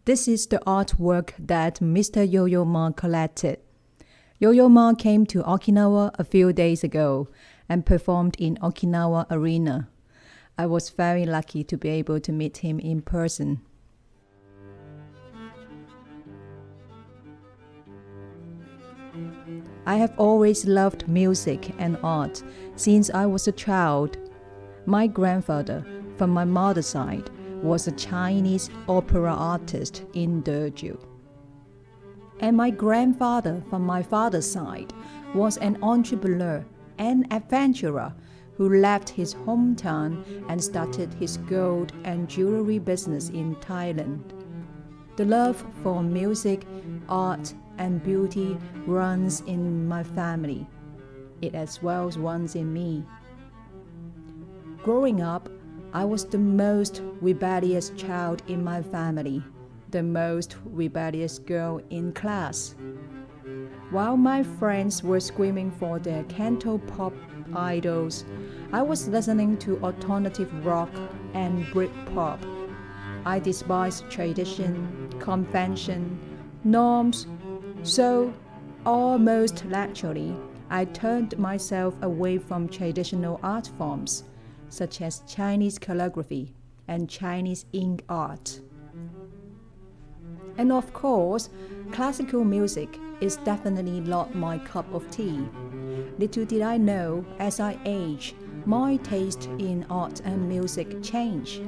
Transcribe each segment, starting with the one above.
This is the artwork that Mr. Yo-yo Ma collected. Yo-yo Ma came to Okinawa a few days ago and performed in Okinawa Arena. I was very lucky to be able to meet him in person. I have always loved music and art since I was a child. My grandfather, from my mother's side, was a Chinese opera artist in Deju. And my grandfather, from my father's side, was an entrepreneur and adventurer who left his hometown and started his gold and jewelry business in Thailand. The love for music, art, and beauty runs in my family. It as well runs in me. Growing up, I was the most rebellious child in my family, the most rebellious girl in class. While my friends were screaming for their Cantopop idols, I was listening to alternative rock and Britpop. I despised tradition, convention, norms, so almost naturally, I turned myself away from traditional art forms, such as Chinese calligraphy and Chinese ink art. And of course, classical music is definitely not my cup of tea. Little did I know, as I age, my taste in art and music changed.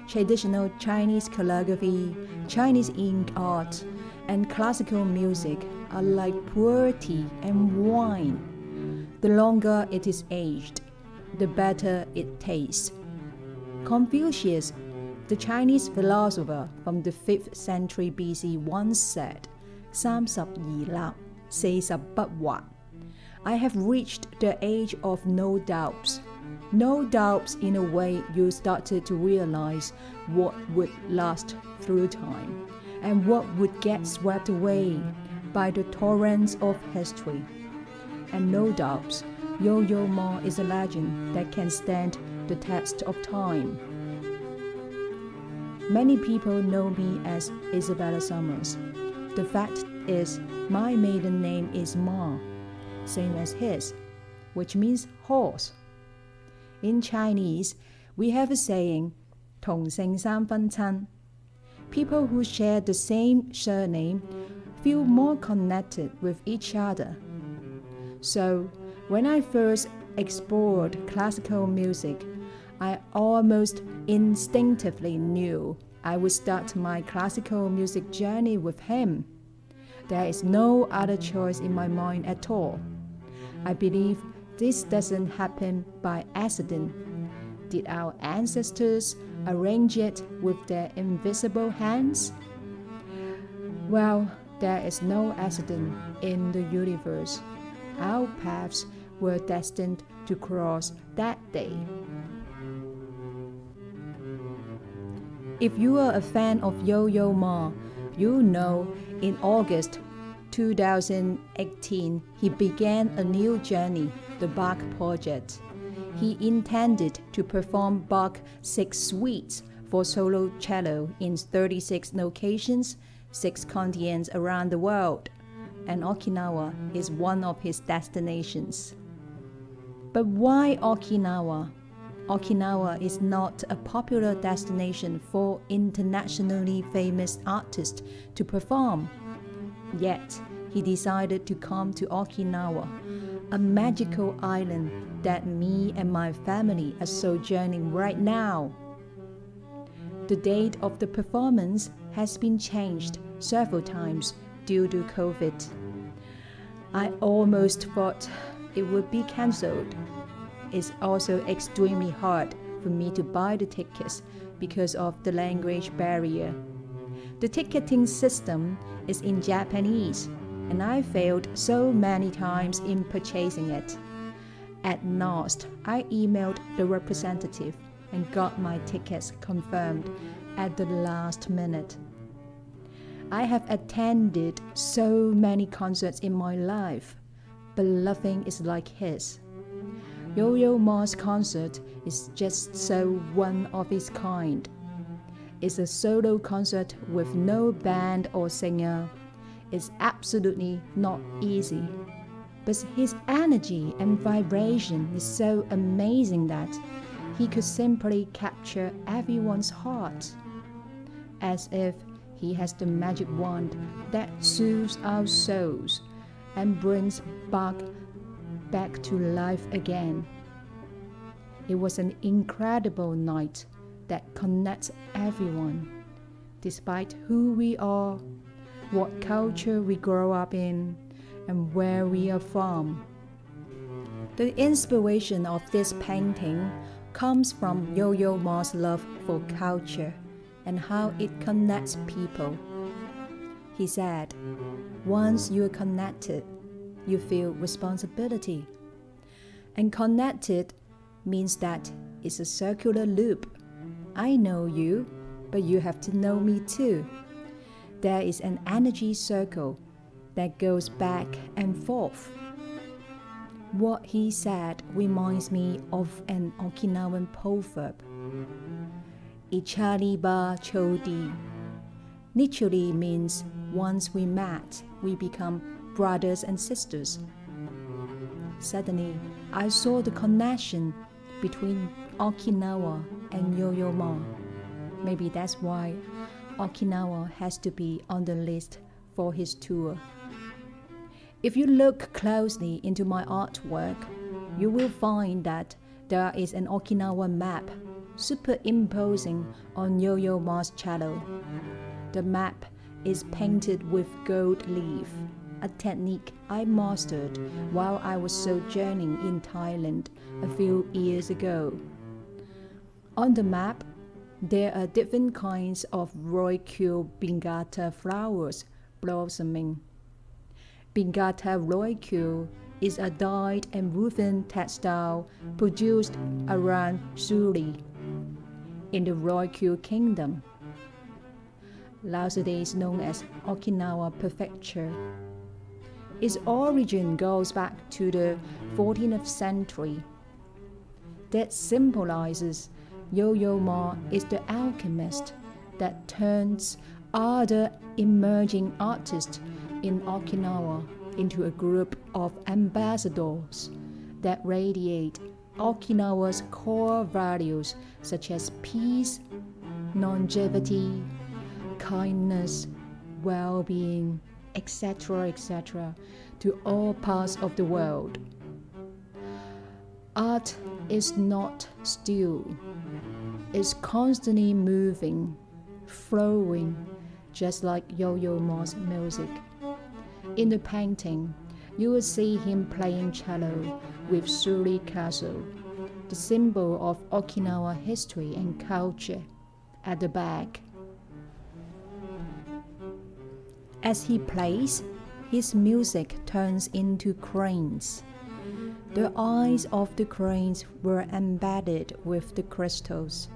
Traditional Chinese calligraphy, Chinese ink art, and classical music are like pure tea and wine. The longer it is aged, the better it tastes. Confucius, the Chinese philosopher from the 5th century BC, once said, 32立，40不惑. I have reached the age of no doubts. No doubts in a way you started to realize what would last through time and what would get swept away by the torrents of history. And no doubts, Yo-yo Ma is a legend that can stand the test of time. Many people know me as Isabella Summers. The fact is, my maiden name is Ma, same as his, which means horse. In Chinese, we have a saying, 同姓三分親. People who share the same surname feel more connected with each other. So, when I first explored classical music, I almost instinctively knew I would start my classical music journey with him. There is no other choice in my mind at all. I believe this doesn't happen by accident. Did our ancestors arrange it with their invisible hands? Well, there is no accident in the universe. Our paths were destined to cross that day. If you are a fan of Yo-yo Ma, you know in August 2018 he began a new journey, the Bach Project. He intended to perform Bach 6 suites for solo cello in 36 locations, 6 continents around the world, and Okinawa is one of his destinations. But why Okinawa? Okinawa is not a popular destination for internationally famous artists to perform. Yet, he decided to come to Okinawa, a magical island that me and my family are sojourning right now. The date of the performance has been changed several times due to COVID. I almost thought it would be cancelled. It's also extremely hard for me to buy the tickets because of the language barrier. The ticketing system is in Japanese, and I failed so many times in purchasing it. At last, I emailed the representative and got my tickets confirmed at the last minute. I have attended so many concerts in my life, but nothing is like his. Yo-yo Ma's concert is just so one of its kind. is a solo concert with no band or singer. It's absolutely not easy. But his energy and vibration is so amazing that he could simply capture everyone's heart, as if he has the magic wand that soothes our souls and brings Bach back to life again. It was an incredible night that connects everyone, despite who we are, what culture we grow up in, and where we are from. The inspiration of this painting comes from Yo-yo Ma's love for culture and how it connects people. He said, once you're connected, you feel responsibility. And connected means that it's a circular loop. I know you, but you have to know me too. There is an energy circle that goes back and forth. What he said reminds me of an Okinawan proverb, Ichari ba chodi. Literally means once we met, we become brothers and sisters. Suddenly, I saw the connection between Okinawa and Yo-yo Ma. Maybe that's why Okinawa has to be on the list for his tour. If you look closely into my artwork, you will find that there is an Okinawa map superimposing on Yo-yo Ma's cello. The map is painted with gold leaf, a technique I mastered while I was sojourning in Thailand a few years ago. On the map, there are different kinds of Roikyu Bingata flowers blossoming. Bingata Roikyu is a dyed and woven textile produced around Suri in the Roikyu Kingdom, nowadays known as Okinawa Prefecture. Its origin goes back to the 14th century. That symbolizes Yo-yo Ma is the alchemist that turns other emerging artists in Okinawa into a group of ambassadors that radiate Okinawa's core values such as peace, longevity, kindness, well-being, etc., to all parts of the world. Art is not still. It's constantly moving, flowing, just like Yo-yo Ma's music. In the painting, you will see him playing cello with Suri Castle, the symbol of Okinawa history and culture, at the back. As he plays, his music turns into cranes. The eyes of the cranes were embedded with the crystals,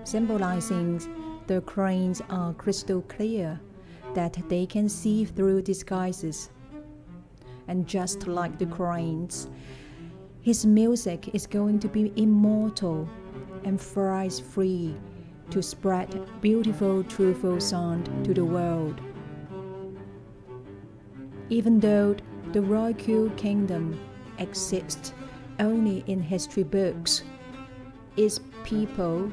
symbolizing the cranes are crystal clear, that they can see through disguises. And just like the cranes, his music is going to be immortal and flies free to spread beautiful, truthful sound to the world. Even though the Roikyu Kingdom exists only in history books, its people,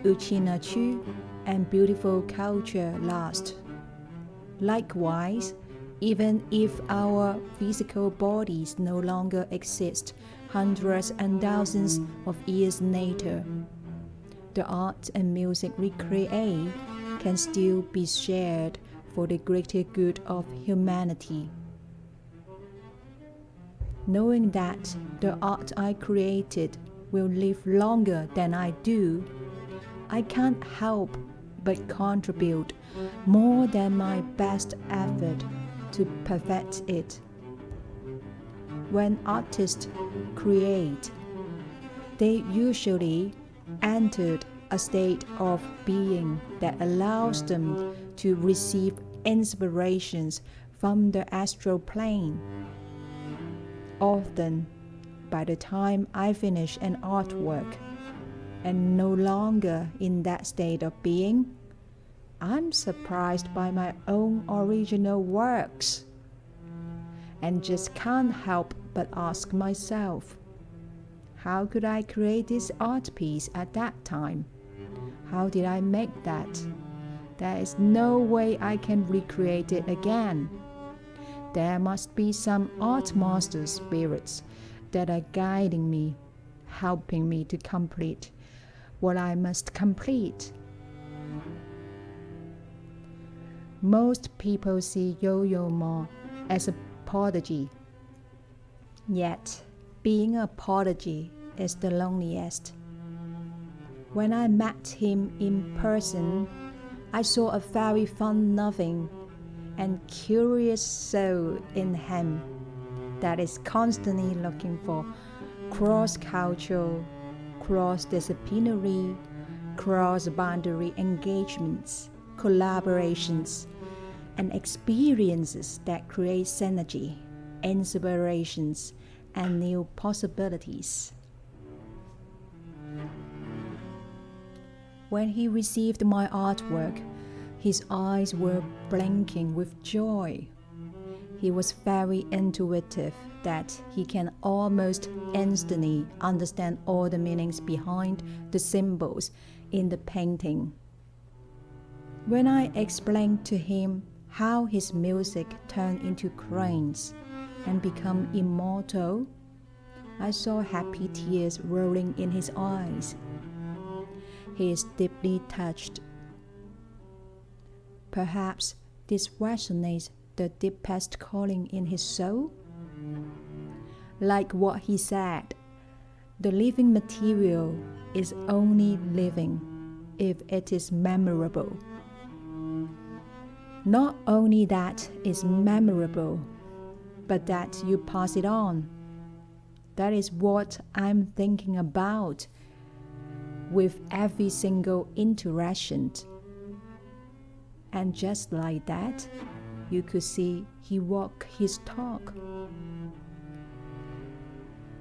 uchinachu, and beautiful culture last. Likewise, even if our physical bodies no longer exist hundreds and thousands of years later, the art and music we create can still be shared for the greater good of humanity. Knowing that the art I created will live longer than I do, I can't help but contribute more than my best effort to perfect it. When artists create, they usually entered a state of being that allows them to receive inspirations from the astral plane. Often, by the time I finish an artwork, and no longer in that state of being, I'm surprised by my own original works and just can't help but ask myself, how could I create this art piece at that time? How did I make that? There is no way I can recreate it again. There must be some art master spirits that are guiding me, helping me to complete what I must complete. Most people see Yo-yo Ma as a prodigy. Yet, being a prodigy is the loneliest. When I met him in person, I saw a very fun-loving and curious soul in him that is constantly looking for cross-cultural, cross-disciplinary, cross-boundary engagements, collaborations, and experiences that create synergy, inspirations, and new possibilities. When he received my artwork, his eyes were blinking with joy. He was very intuitive that he can almost instantly understand all the meanings behind the symbols in the painting. When I explained to him how his music turned into cranes and become immortal, I saw happy tears rolling in his eyes. He is deeply touched. Perhaps this resonates the deepest calling in his soul? Like what he said, the living material is only living if it is memorable. Not only that it's memorable, but that you pass it on. That is what I'm thinking about with every single interaction. And just like that, you could see he walk his talk.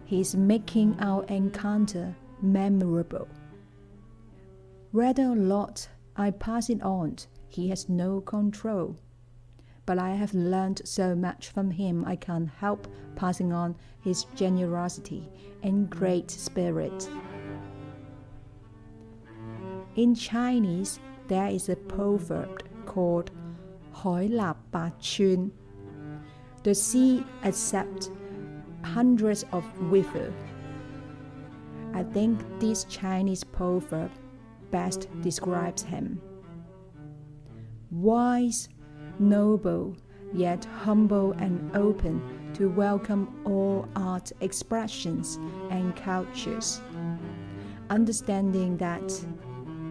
He's making our encounter memorable. Whether or not I pass it on, he has no control. But I have learned so much from him, I can't help passing on his generosity and great spirit. In Chinese, there is a proverb called 海納百川. The sea accepts hundreds of rivers. I think this Chinese proverb best describes him. Wise, noble, yet humble and open to welcome all art expressions and cultures. Understanding that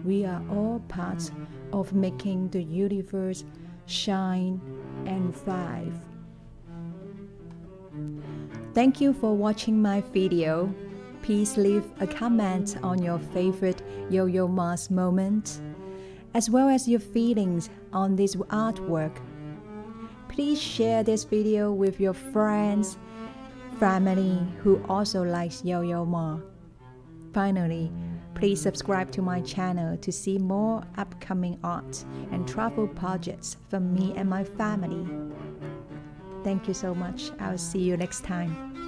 we are all part of making the universe shine and thrive. Thank you for watching my video. Please leave a comment on your favorite Yo-yo Ma's moment, as well as your feelings on this artwork. Please share this video with your friends, family who also likes Yo-yo Ma. Finally, please subscribe to my channel to see more upcoming art and travel projects from me and my family. Thank you so much. I'll see you next time.